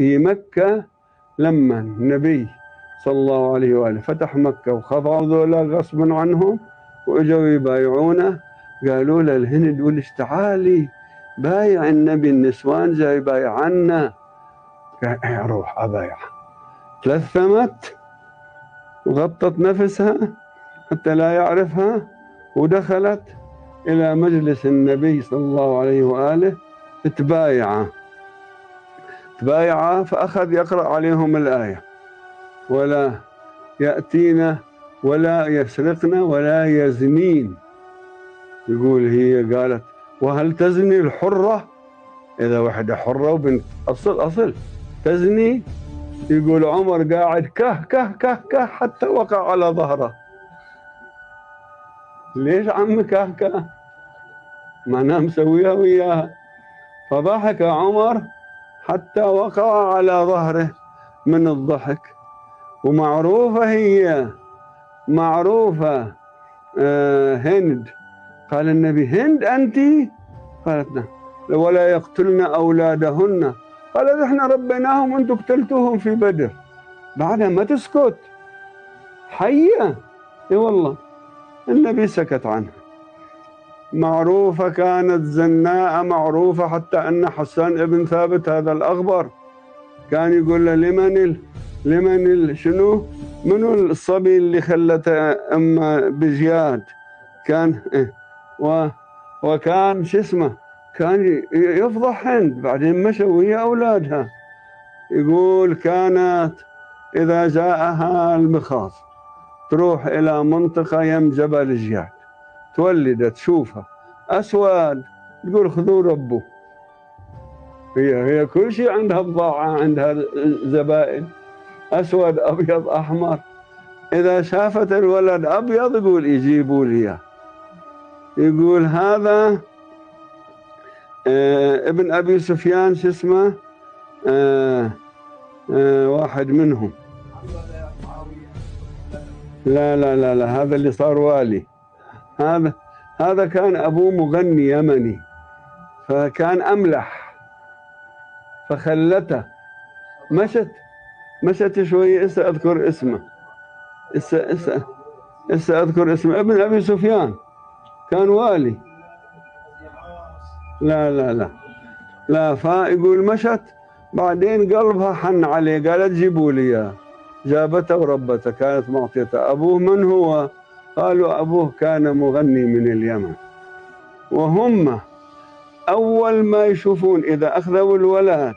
في مكة لما النبي صلى الله عليه وآله فتح مكة وخضعوا ذولا غصبا عنهم وإجوا يبايعونه، قالوا له الهند ولش تعالي بايع النبي، النسوان جاي بايع عنا. قال روح أبايع. تلثمت وغطت نفسها حتى لا يعرفها ودخلت إلى مجلس النبي صلى الله عليه وآله تبايعه، فأخذ يقرأ عليهم الآية: ولا يأتين ولا يسرقن ولا يزنين. يقول هي قالت: وهل تزني الحرة؟ إذا وحدة حرة وبنت أصل تزني؟ يقول عمر قاعد كه كه كه كه حتى وقع على ظهره. ليش عم كه كه؟ ما أنا مسويها وياها. فضحك عمر حتى وقع على ظهره من الضحك. ومعروفة هي معروفة هند. قال النبي: هند أنت؟ قالت: نعم. ولا يقتلن أولادهن. قال: احنا ربيناهم وانتم قتلتوهم في بدر. بعدها ما تسكت حية. اي والله النبي سكت عنها. معروفة كانت زناء، معروفة حتى أن حسان ابن ثابت هذا الأغبر كان يقول له: شنو منو الصبي اللي خلته بزياد؟ كان وكان شو اسمه كان يفضح هند. بعدين مشى ويا أولادها. يقول كانت إذا جاءها المخاض تروح إلى منطقة يم جبل جياد، تولدت تشوفها أسود، تقول خذوا ربه. هي كل شيء عندها بضاعة، عندها زبائن أسود أبيض أحمر. إذا شافت الولد أبيض يقول يجيبوا لي. يقول هذا ابن أبي سفيان شو اسمه واحد منهم. لا هذا اللي صار والي. هذا كان أبوه مغني يمني، فكان أملح فخلته. مشت شوية. إسا أذكر اسمه إسا أذكر اسمه. ابن أبي سفيان كان والي. لا فيقول مشت. بعدين قلبها حن عليه، قالت جيبوا لي إياه. جابته وربته، كانت معطيته. أبوه من هو؟ قالوا أبوه كان مغني من اليمن. وهم أول ما يشوفون إذا أخذوا الولد